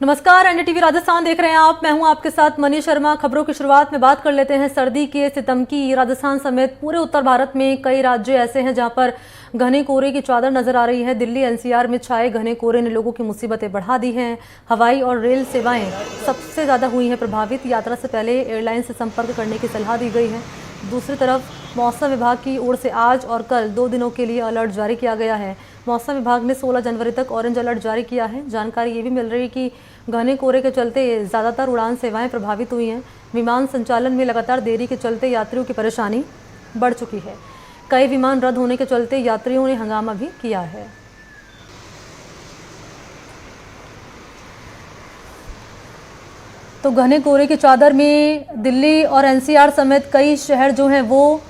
नमस्कार, एनडीटीवी राजस्थान देख रहे हैं आप। मैं हूं आपके साथ मनीष शर्मा। खबरों की शुरुआत में बात कर लेते हैं सर्दी के सितम की। राजस्थान समेत पूरे उत्तर भारत में कई राज्य ऐसे हैं जहां पर घने कोहरे की चादर नजर आ रही है। दिल्ली एनसीआर में छाए घने कोहरे ने लोगों की मुसीबतें बढ़ा दी हैं। हवाई और रेल सेवाएं सबसे ज़्यादा हुई हैं प्रभावित। यात्रा से पहले एयरलाइन से संपर्क करने की सलाह दी गई है। दूसरी तरफ मौसम विभाग की ओर से आज और कल 2 दिनों के लिए अलर्ट जारी किया गया है। मौसम विभाग ने 16 जनवरी तक ऑरेंज अलर्ट जारी किया है। जानकारी ये भी मिल रही है कि घने कोहरे के चलते ज़्यादातर उड़ान सेवाएं प्रभावित हुई हैं। विमान संचालन में लगातार देरी के चलते यात्रियों की परेशानी बढ़ चुकी है। कई विमान रद्द होने के चलते यात्रियों ने हंगामा भी किया है। तो घने कोहरे की चादर में दिल्ली और एनसीआर समेत कई शहर जो हैं वो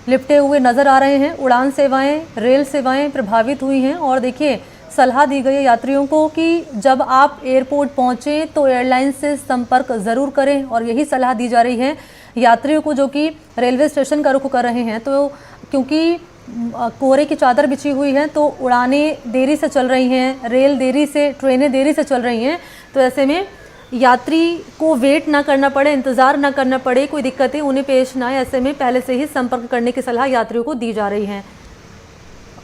लिपटे हुए नजर आ रहे हैं। उड़ान सेवाएं, रेल सेवाएं प्रभावित हुई हैं। और देखिए, सलाह दी गई है यात्रियों को कि जब आप एयरपोर्ट पहुंचे तो एयरलाइन से संपर्क ज़रूर करें। और यही सलाह दी जा रही है यात्रियों को जो कि रेलवे स्टेशन का रुख कर रहे हैं। तो क्योंकि कोहरे की चादर बिछी हुई है तो उड़ानें देरी से चल रही हैं, रेल देरी से, ट्रेनें देरी से चल रही हैं। तो ऐसे में यात्री को वेट ना करना पड़े, इंतज़ार ना करना पड़े, कोई दिक्कतें उन्हें पेश ना आए, ऐसे में पहले से ही संपर्क करने की सलाह यात्रियों को दी जा रही है।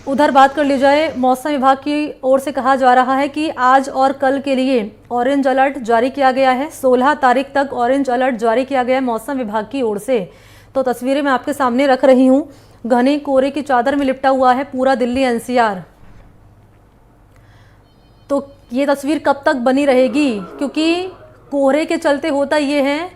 उधर बात कर ली जाए, मौसम विभाग की ओर से कहा जा रहा है कि आज और कल के लिए ऑरेंज अलर्ट जारी किया गया है। 16 तारीख तक ऑरेंज अलर्ट जारी किया गया है मौसम विभाग की ओर से। तो तस्वीरें मैं आपके सामने रख रही हूँ। घने कोहरे की चादर में लिपटा हुआ है पूरा दिल्ली एनसीआर। तो ये तस्वीर कब तक बनी रहेगी, क्योंकि कोहरे के चलते होता ये है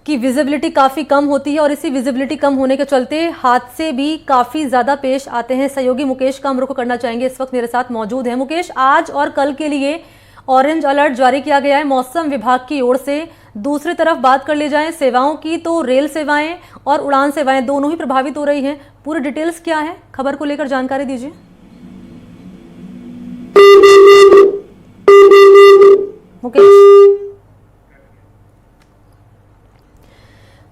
कि विजिबिलिटी काफ़ी कम होती है और इसी विजिबिलिटी कम होने के चलते हादसे भी काफ़ी ज़्यादा पेश आते हैं। सहयोगी मुकेश का हम रुख करना चाहेंगे, इस वक्त मेरे साथ मौजूद हैं। मुकेश, आज और कल के लिए ऑरेंज अलर्ट जारी किया गया है मौसम विभाग की ओर से। दूसरी तरफ बात कर ली जाए सेवाओं की, तो रेल सेवाएं और उड़ान सेवाएं दोनों ही प्रभावित हो रही हैं। पूरी डिटेल्स क्या है, खबर को लेकर जानकारी दीजिए। मुकेश,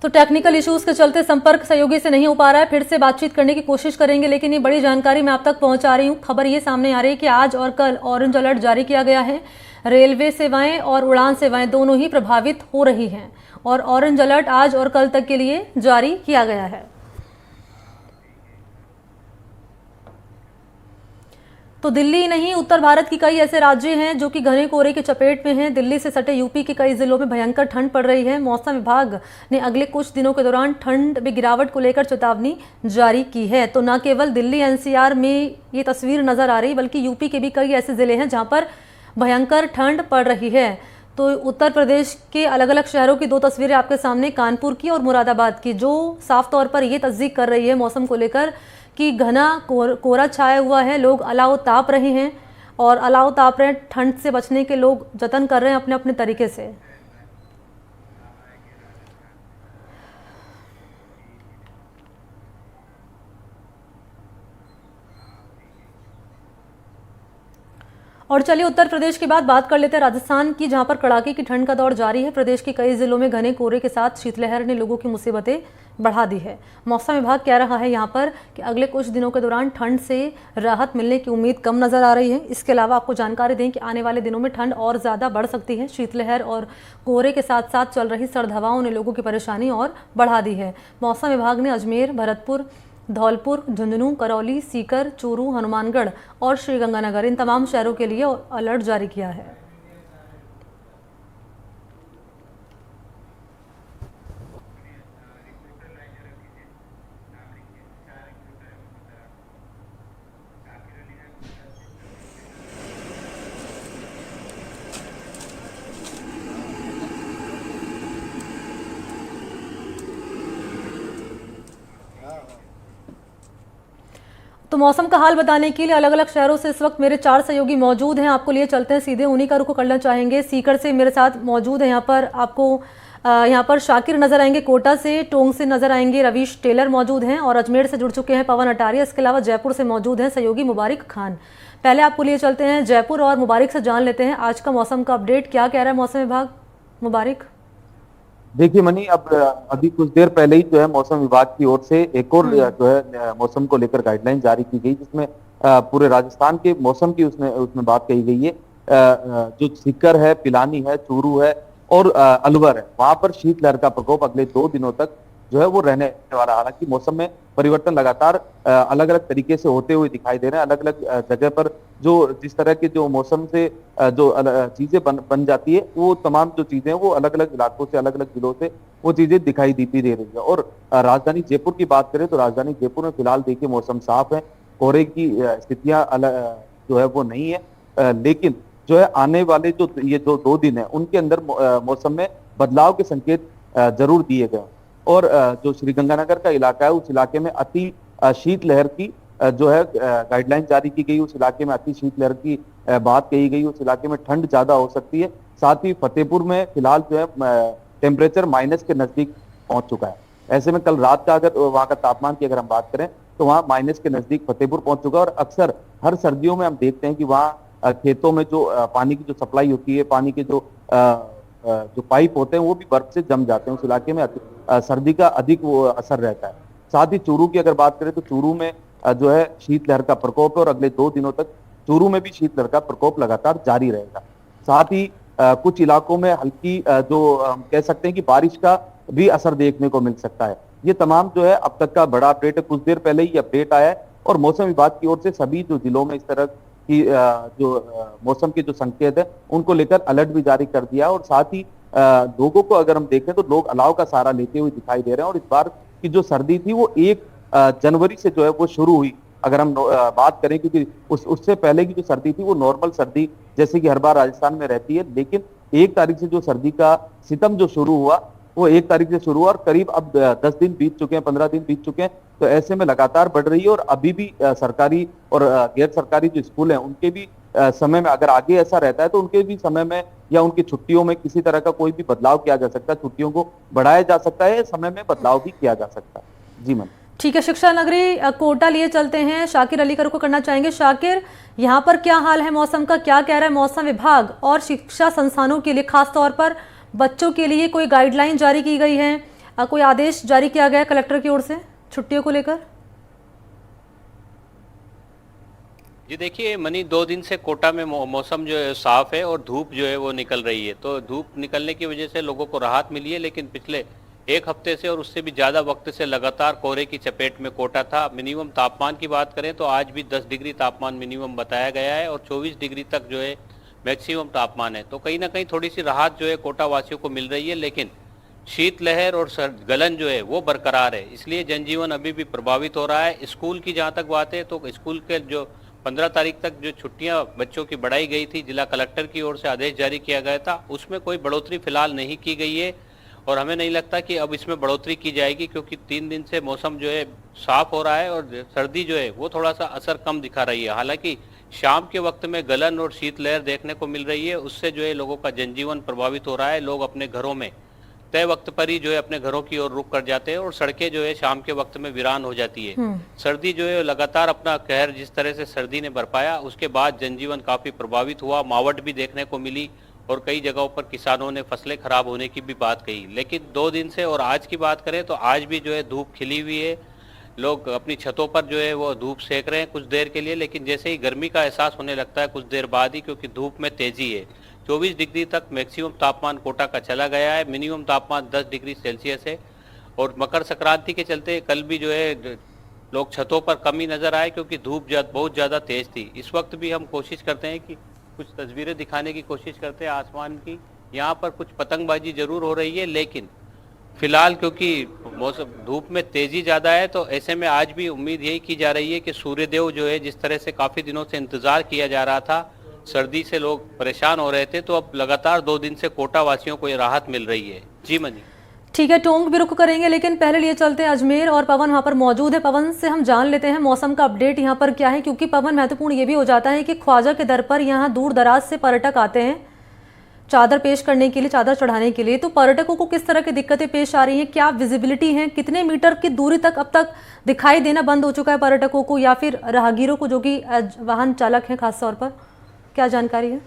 तो टेक्निकल इश्यूज के चलते संपर्क सहयोगी से नहीं हो पा रहा है। फिर से बातचीत करने की कोशिश करेंगे, लेकिन ये बड़ी जानकारी मैं आप तक पहुंचा रही हूं। खबर ये सामने आ रही है कि आज और कल ऑरेंज अलर्ट जारी किया गया है। रेलवे सेवाएं और उड़ान सेवाएं दोनों ही प्रभावित हो रही हैं और ऑरेंज अलर्ट आज और कल तक के लिए जारी किया गया है। तो दिल्ली ही नहीं, उत्तर भारत की कई ऐसे राज्य हैं जो कि घने कोहरे की चपेट में हैं। दिल्ली से सटे यूपी के कई जिलों में भयंकर ठंड पड़ रही है। मौसम विभाग ने अगले कुछ दिनों के दौरान ठंड में गिरावट को लेकर चेतावनी जारी की है। तो न केवल दिल्ली एनसीआर में ये तस्वीर नजर आ रही, बल्कि यूपी के भी कई ऐसे जिले हैं जहां पर भयंकर ठंड पड़ रही है। तो उत्तर प्रदेश के अलग अलग शहरों की 2 तस्वीरें आपके सामने, कानपुर की और मुरादाबाद की, जो साफ तौर पर ये तस्दीक कर रही है मौसम को लेकर कि घना कोहरा छाया हुआ है। लोग अलाव ताप रहे हैं और अलाव ताप रहे हैं। ठंड से बचने के लोग जतन कर रहे हैं अपने अपने तरीके से। और चलिए उत्तर प्रदेश के बाद बात कर लेते हैं राजस्थान की, जहां पर कड़ाके की ठंड का दौर जारी है। प्रदेश के कई जिलों में घने कोहरे के साथ शीतलहर ने लोगों की मुसीबतें बढ़ा दी है। मौसम विभाग कह रहा है यहां पर कि अगले कुछ दिनों के दौरान ठंड से राहत मिलने की उम्मीद कम नजर आ रही है। इसके अलावा आपको जानकारी दें कि आने वाले दिनों में ठंड और ज़्यादा बढ़ सकती है। शीतलहर और कोहरे के साथ साथ चल रही सर्द हवाओं ने लोगों की परेशानी और बढ़ा दी है। मौसम विभाग ने अजमेर, भरतपुर, धौलपुर, झुंझुनू, करौली, सीकर, चूरू, हनुमानगढ़ और श्रीगंगानगर, इन तमाम शहरों के लिए अलर्ट जारी किया है। तो मौसम का हाल बताने के लिए अलग अलग शहरों से इस वक्त मेरे 4 सहयोगी मौजूद हैं। आपको लिए चलते हैं सीधे, उन्हीं का रुख करना चाहेंगे। सीकर से मेरे साथ मौजूद है यहाँ पर आपको यहाँ पर शाकिर नजर आएंगे, कोटा से, टोंग से नजर आएंगे रवीश टेलर मौजूद हैं और अजमेर से जुड़ चुके हैं पवन अटारिया। इसके अलावा जयपुर से मौजूद हैं सहयोगी मुबारिक खान। पहले आपको लिए चलते हैं जयपुर और मुबारिक से जान लेते हैं आज का मौसम का अपडेट। क्या कह रहा है मौसम विभाग, मुबारिक? देखिए मनी, अब अभी कुछ देर पहले ही जो है मौसम विभाग की ओर से एक और जो है मौसम को लेकर गाइडलाइन जारी की गई, जिसमें पूरे राजस्थान के मौसम की उसमें बात कही गई है जो सीकर है, पिलानी है, चूरू है और अलवर है, वहां पर शीतलहर का प्रकोप अगले 2 दिनों तक जो है वो रहने वाला है। हालांकि मौसम में परिवर्तन लगातार अलग अलग तरीके से होते हुए दिखाई दे रहे हैं। अलग अलग जगह पर जो जिस तरह के जो मौसम से जो चीजें बन जाती है, वो तमाम जो चीजें हैं वो अलग अलग इलाकों से, अलग अलग जिलों से वो चीजें दिखाई देती दे रही है। और राजधानी जयपुर की बात करें तो राजधानी जयपुर में फिलहाल देखिए मौसम साफ है, कोहरे की स्थितियां जो है वो नहीं है, लेकिन जो है आने वाले जो ये जो 2 दिन है उनके अंदर मौसम में बदलाव के संकेत जरूर दिए गए। और जो श्रीगंगानगर का इलाका है उस इलाके में अति शीतलहर की जो है गाइडलाइन जारी की गई। उस इलाके में अति शीतलहर की बात कही गई। उस इलाके में ठंड ज्यादा हो सकती है। साथ ही फतेहपुर में फिलहाल जो है टेम्परेचर माइनस के नजदीक पहुंच चुका है। ऐसे में कल रात का अगर वहां का तापमान की अगर हम बात करें तो वहां माइनस के नजदीक फतेहपुर पहुंच चुका है। और अक्सर हर सर्दियों में हम देखते हैं कि वहां खेतों में जो पानी की जो सप्लाई होती है, पानी के जो पाइप होते हैं वो भी बर्फ से जम जाते हैं। उस इलाके में सर्दी का अधिक वो असर रहता है। साथ ही चूरू की अगर बात करें तो चूरू में जो है शीतलहर का प्रकोप है और अगले 2 दिनों तक चूरू में भी शीतलहर का प्रकोप लगातार जारी रहेगा। साथ ही कुछ इलाकों में हल्की जो हम कह सकते हैं कि बारिश का भी असर देखने को मिल सकता है। ये तमाम जो है अब तक का बड़ा अपडेट है। कुछ देर पहले ही अपडेट आया है और मौसम विभाग की ओर से सभी जो जिलों में इस तरह की जो मौसम के जो संकेत है उनको लेकर अलर्ट भी जारी कर दिया। और साथ ही लोगों को अगर हम देखें तो लोग अलाव का सहारा लेते हुए दिखाई दे रहे हैं। और इस बार की जो सर्दी थी वो 1 जनवरी से जो है वो शुरू हुई। अगर हम बात करें, क्योंकि उससे पहले की जो सर्दी थी वो नॉर्मल सर्दी जैसे कि हर बार राजस्थान में रहती है, लेकिन 1 तारीख से जो सर्दी का सितम जो शुरू हुआ वो 1 तारीख से शुरू हुआ और करीब अब 10 दिन बीत चुके हैं, 15 दिन बीत चुके हैं। तो ऐसे में लगातार बढ़ रही है। और अभी भी सरकारी और गैर सरकारी जो स्कूल हैं उनके भी समय में अगर आगे ऐसा रहता है तो उनके भी समय में या उनकी छुट्टियों में किसी तरह का कोई भी बदलाव किया जा सकता है। छुट्टियों को बढ़ाया जा सकता है, समय में बदलाव भी किया जा सकता है। जी मैम। ठीक है, शिक्षा नगरी कोटा लिए चलते हैं, शाकिर अली को करना चाहेंगे। शाकिर, यहाँ पर क्या हाल है मौसम का, क्या कह रहा है मौसम विभाग? और शिक्षा संस्थानों के लिए, खास तौर पर बच्चों के लिए कोई गाइडलाइन जारी की गई है, कोई आदेश जारी किया गया है कलेक्टर की ओर से छुट्टियों को लेकर? जी देखिए मनी, 2 दिन से कोटा में मौसम जो है साफ है और धूप जो है वो निकल रही है। तो धूप निकलने की वजह से लोगों को राहत मिली है, लेकिन पिछले 1 हफ्ते से और उससे भी ज़्यादा वक्त से लगातार कोहरे की चपेट में कोटा था। मिनिमम तापमान की बात करें तो आज भी 10 डिग्री तापमान मिनिमम बताया गया है और 24 डिग्री तक जो है मैक्सिमम तापमान है। तो कहीं ना कहीं थोड़ी सी राहत जो है कोटा वासियों को मिल रही है, लेकिन शीतलहर और गलन जो है वो बरकरार है, इसलिए जनजीवन अभी भी प्रभावित हो रहा है। स्कूल की जहाँ तक बात है तो स्कूल के जो 15 तारीख तक जो छुट्टियां बच्चों की बढ़ाई गई थी, जिला कलेक्टर की ओर से आदेश जारी किया गया था, उसमें कोई बढ़ोतरी फिलहाल नहीं की गई है और हमें नहीं लगता कि अब इसमें बढ़ोतरी की जाएगी, क्योंकि 3 दिन से मौसम जो है साफ हो रहा है और सर्दी जो है वो थोड़ा सा असर कम दिखा रही है। हालांकि शाम के वक्त में गलन और शीतलहर देखने को मिल रही है, उससे जो है लोगों का जनजीवन प्रभावित हो रहा है। लोग अपने घरों में तय वक्त पर ही जो है अपने घरों की ओर रुख कर जाते हैं और सड़कें जो है शाम के वक्त में वीरान हो जाती है। सर्दी जो है लगातार अपना कहर जिस तरह से सर्दी ने बरपाया, उसके बाद जनजीवन काफी प्रभावित हुआ, मावट भी देखने को मिली और कई जगहों पर किसानों ने फसलें खराब होने की भी बात कही। लेकिन 2 दिन से और आज की बात करें तो आज भी जो है धूप खिली हुई है। लोग अपनी छतों पर जो है वो धूप सेक रहे हैं कुछ देर के लिए, लेकिन जैसे ही गर्मी का एहसास होने लगता है कुछ देर बाद ही, क्योंकि धूप में तेजी है। 24 डिग्री तक मैक्सिमम तापमान कोटा का चला गया है, मिनिमम तापमान 10 डिग्री सेल्सियस है। और मकर संक्रांति के चलते कल भी जो है लोग छतों पर कमी नजर आए, क्योंकि धूप बहुत ज़्यादा तेज थी। इस वक्त भी हम कोशिश करते हैं कि कुछ तस्वीरें दिखाने की कोशिश करते हैं आसमान की। यहाँ पर कुछ पतंगबाजी जरूर हो रही है, लेकिन फिलहाल क्योंकि मौसम धूप में तेजी ज़्यादा है, तो ऐसे में आज भी उम्मीद यही की जा रही है कि सूर्यदेव जो है, जिस तरह से काफ़ी दिनों से इंतज़ार किया जा रहा था, सर्दी से लोग परेशान हो रहे थे, तो अब लगातार 2 दिन से कोटा वासियों को ये राहत मिल रही है। जी मनी। ठीक है, टोंक भी रुक करेंगे, लेकिन पहले लिए चलते हैं अजमेर और पवन वहाँ पर मौजूद है। पवन से हम जान लेते हैं मौसम का अपडेट यहाँ पर क्या है, क्योंकि पवन महत्वपूर्ण ये भी हो जाता है कि ख्वाजा के दर पर यहाँ दूर दराज से पर्यटक आते हैं चादर पेश करने के लिए, चादर चढ़ाने के लिए। तो पर्यटकों को किस तरह की दिक्कतें पेश आ रही हैं, क्या विजिबिलिटी है, कितने मीटर की दूरी तक अब तक दिखाई देना बंद हो चुका है पर्यटकों को या फिर राहगीरों को जो कि वाहन चालक हैं खास तौर पर, क्या जानकारी है?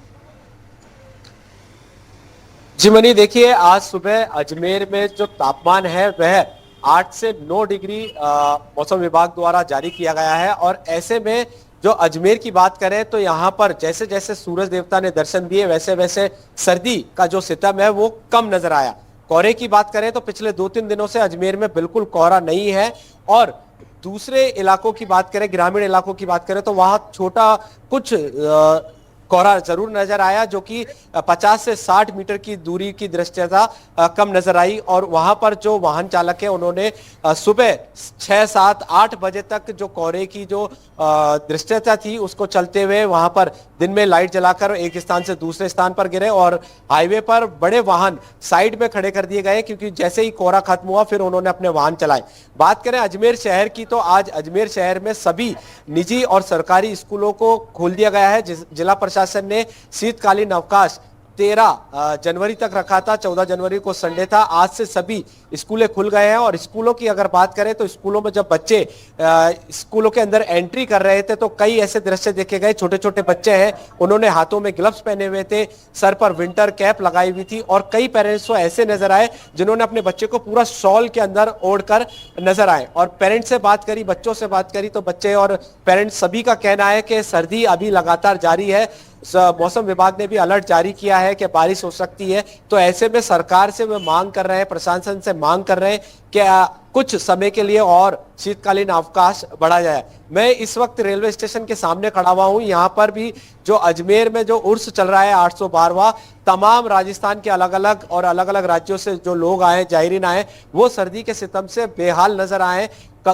जी मनी, देखिए आज सुबह अजमेर में जो तापमान है वह 8 से 9 डिग्री मौसम विभाग द्वारा जारी किया गया है और ऐसे में जो अजमेर की बात करें तो यहाँ पर जैसे जैसे सूरज देवता ने दर्शन दिए वैसे वैसे सर्दी का जो सितम है वो कम नजर आया। कोहरे की बात करें तो पिछले 2-3 दिनों से अजमेर में बिल्कुल कोहरा नहीं है। और दूसरे इलाकों की बात करें, ग्रामीण इलाकों की बात करें तो वहां छोटा कुछ कोहरा जरूर नजर आया, जो कि 50 से 60 मीटर की दूरी की दृश्यता कम नजर आई। और वहां पर जो वाहन चालक है उन्होंने सुबह 6, 7, 8 बजे तक जो कोहरे की जो दृश्यता थी उसको चलते हुए वहां पर दिन में लाइट जलाकर एक स्थान से दूसरे स्थान पर गिरे और हाईवे पर बड़े वाहन साइड में खड़े कर दिए गए, क्योंकि जैसे ही कोहरा खत्म हुआ फिर उन्होंने अपने वाहन चलाए। बात करें अजमेर शहर की तो आज अजमेर शहर में सभी निजी और सरकारी स्कूलों को खोल दिया गया है। जिला प्रशासन ने शीतकालीन अवकाश 13 जनवरी तक रखा था, 14 जनवरी को संडे था। आज से सभी स्कूलें खुल गए हैं। और स्कूलों की अगर बात करें तो स्कूलों में जब बच्चे स्कूलों के अंदर एंट्री कर रहे थे तो कई ऐसे दृश्य देखे गए। छोटे छोटे बच्चे हैं, उन्होंने हाथों में ग्लव्स पहने हुए थे, सर पर विंटर कैप लगाई हुई थी। और कई पेरेंट्स को ऐसे नजर आए जिन्होंने अपने बच्चे को पूरा शॉल के अंदर ओढ़कर नजर आए। और पेरेंट्स से बात करी, बच्चों से बात करी तो बच्चे और पेरेंट्स सभी का कहना है कि सर्दी अभी लगातार जारी है। मौसम विभाग ने भी अलर्ट जारी किया है कि बारिश हो सकती है। तो ऐसे में सरकार से वे मांग कर रहे हैं, प्रशासन से मांग कर रहे हैं कि कुछ समय के लिए और शीतकालीन अवकाश बढ़ा जाए। मैं इस वक्त रेलवे स्टेशन के सामने खड़ा हुआ हूं। यहाँ पर भी जो अजमेर में जो उर्स चल रहा है 812वां, तमाम राजस्थान के अलग अलग राज्यों से जो लोग आए, जायरीन आए, वो सर्दी के सितम से बेहाल नजर आए।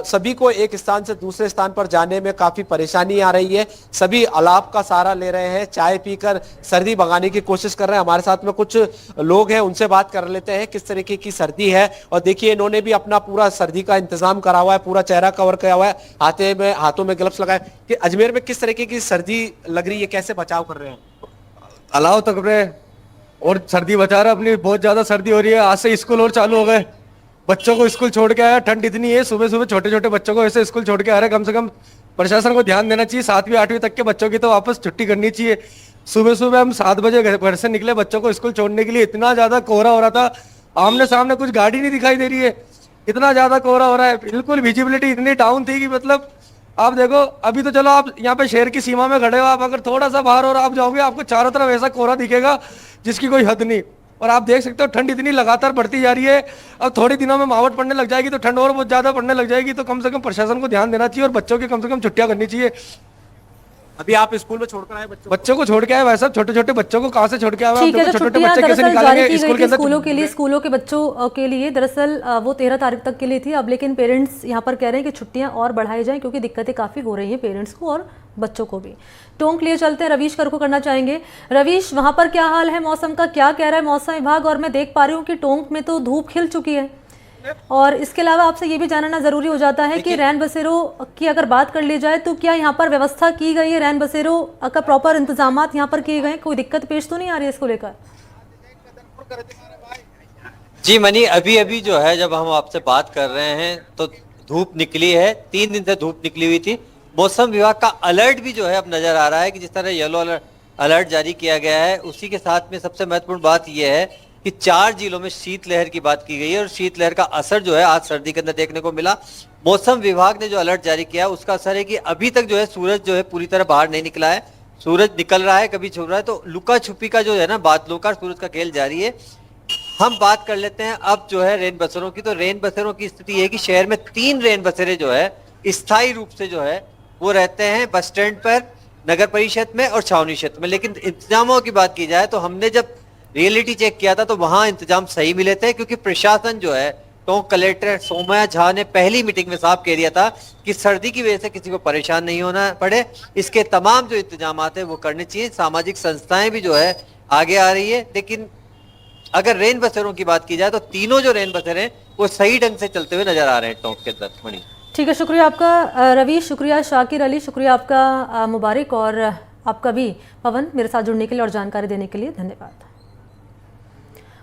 सभी को एक स्थान से दूसरे स्थान पर जाने में काफी परेशानी आ रही है। सभी अलाव का सहारा ले रहे हैं, चाय पीकर सर्दी भगाने की कोशिश कर रहे हैं। हमारे साथ में कुछ लोग हैं, उनसे बात कर लेते हैं किस तरीके की सर्दी है। और देखिए इन्होंने भी अपना पूरा सर्दी का इंतजाम करा हुआ है, पूरा चेहरा कवर किया हुआ है, हाथों में ग्लव्स लगाए। कि अजमेर में किस तरीके की सर्दी लग रही है, कैसे बचाव कर रहे हैं? अलाव तक रहे और सर्दी बचा रहे अपनी। बहुत ज्यादा सर्दी हो रही है। आज से स्कूल और चालू हो गए, बच्चों को स्कूल छोड़ के आया। ठंड इतनी है, सुबह सुबह छोटे छोटे बच्चों को ऐसे स्कूल छोड़ के आ रहे हैं। कम से कम प्रशासन को ध्यान देना चाहिए। 7वीं 8वीं तक के बच्चों की तो वापस छुट्टी करनी चाहिए। सुबह सुबह हम 7 बजे घर से निकले बच्चों को स्कूल छोड़ने के लिए। इतना ज्यादा कोहरा हो रहा था, आमने सामने कुछ गाड़ी नहीं दिखाई दे रही है, इतना ज्यादा कोहरा हो रहा है। बिल्कुल विजिबिलिटी इतनी डाउन थी कि मतलब आप देखो, अभी तो चलो आप यहाँ पे शहर की सीमा में खड़े हो, आप अगर थोड़ा सा बाहर और आप जाओगे आपको चारों तरफ ऐसा कोहरा दिखेगा जिसकी कोई हद नहीं। और आप देख सकते हो ठंड इतनी लगातार बढ़ती जा रही है। अब थोड़े दिनों में मावट पड़ने लग जाएगी तो ठंड और बहुत ज्यादा पड़ने लग जाएगी। तो कम से कम प्रशासन को ध्यान देना चाहिए और बच्चों की कम से कम छुट्टियां करनी चाहिए। अभी आप स्कूल में छोड़कर आए बच्चों को छोड़ के आए, वैसे छोटे छोटे बच्चों को कहां से छोड़ के आए? ठीक है, जो छोटे छुट्टियां बच्चे कैसे दरअसल निकालेंगे जारी की स्कूल गई के थी अंदर? स्कूलों के लिए, स्कूलों के बच्चों के लिए दरअसल वो 13 तारीख तक के लिए थी। अब लेकिन पेरेंट्स यहाँ पर कह रहे हैं कि छुट्टियां और बढ़ाई जाएं क्योंकि दिक्कतें काफ़ी हो रही हैं पेरेंट्स को और बच्चों को भी। टोंक लिए चलते हैं, रवीश कर को करना चाहेंगे। रवीश, वहाँ पर क्या हाल है मौसम का, क्या कह रहा है मौसम विभाग? और मैं देख पा रही हूँ कि टोंक में तो धूप खिल चुकी है। और इसके अलावा आपसे ये भी जानना जरूरी हो जाता है कि रैन बसेरों की अगर बात कर ली जाए तो क्या यहाँ पर व्यवस्था की गई है? रैन बसेरों का प्रॉपर इंतजाम यहाँ पर किए गए? कोई दिक्कत पेश तो नहीं आ रही है इसको लेकर? जी मनी, अभी अभी जो है जब हम आपसे बात कर रहे हैं तो धूप निकली है। 3 दिन से धूप निकली हुई थी। मौसम विभाग का अलर्ट भी जो है अब नजर आ रहा है कि जिस तरह येलो अलर्ट जारी किया गया है, उसी के साथ में सबसे महत्वपूर्ण बात यह है कि 4 जिलों में शीतलहर की बात की गई है। और शीतलहर का असर जो है आज सर्दी के अंदर देखने को मिला। मौसम विभाग ने जो अलर्ट जारी किया उसका असर है कि अभी तक जो है सूरज जो है पूरी तरह बाहर नहीं निकला है। सूरज निकल रहा है, कभी छुप रहा है, तो लुका छुपी का जो है ना, बादलों का सूरज का खेल जारी है। हम बात कर लेते हैं अब जो है रेन बसेरों की। तो रेन बसेरों की स्थिति है कि शहर में 3 रेन बसेरे जो है स्थायी रूप से जो है वो रहते हैं बस स्टैंड पर, नगर परिषद में और छावनी क्षेत्र में। लेकिन इंतजामों की बात की जाए तो हमने जब रियलिटी चेक किया था तो वहां इंतजाम सही मिले थे, क्योंकि प्रशासन जो है, टोंक कलेक्टर सोमया झा ने पहली मीटिंग में साफ कह दिया था कि सर्दी की वजह से किसी को परेशान नहीं होना पड़े। इसके तमाम जो इंतजाम है वो करने चाहिए। सामाजिक संस्थाएं भी जो है आगे आ रही है। लेकिन अगर रेन बसेरों की बात की जाए तो तीनों जो रेन बसेरे हैं वो सही ढंग से चलते हुए नजर आ रहे हैं टोंक के अंदर। मणि, ठीक है, शुक्रिया आपका रवीश, शुक्रिया शाकिर अली, शुक्रिया आपका मुबारक और आपका भी पवन मेरे साथ जुड़ने के लिए और जानकारी देने के लिए धन्यवाद।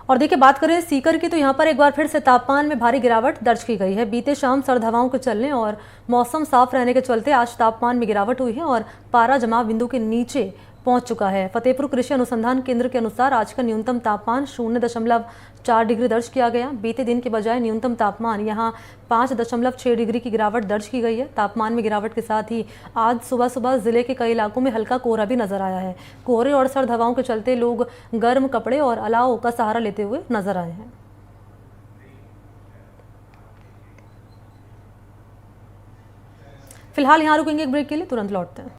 और देखिए बात करें सीकर की तो यहाँ पर एक बार फिर से तापमान में भारी गिरावट दर्ज की गई है। बीते शाम सर्द हवाओं के चलने और मौसम साफ रहने के चलते आज तापमान में गिरावट हुई है और पारा जमाव बिंदु के नीचे पहुंच चुका है। फतेहपुर कृषि अनुसंधान केंद्र के अनुसार आज का न्यूनतम तापमान 0.4 डिग्री दर्ज किया गया। बीते दिन के बजाय न्यूनतम तापमान यहां 5.6 डिग्री की गिरावट दर्ज की गई है। तापमान में गिरावट के साथ ही आज सुबह सुबह जिले के कई इलाकों में हल्का कोहरा भी नजर आया है। कोहरे और सर्द हवाओं के चलते लोग गर्म कपड़े और अलाव का सहारा लेते हुए नजर आए हैं। फिलहाल यहाँ रुकेंगे एक ब्रेक के लिए, तुरंत लौटते हैं।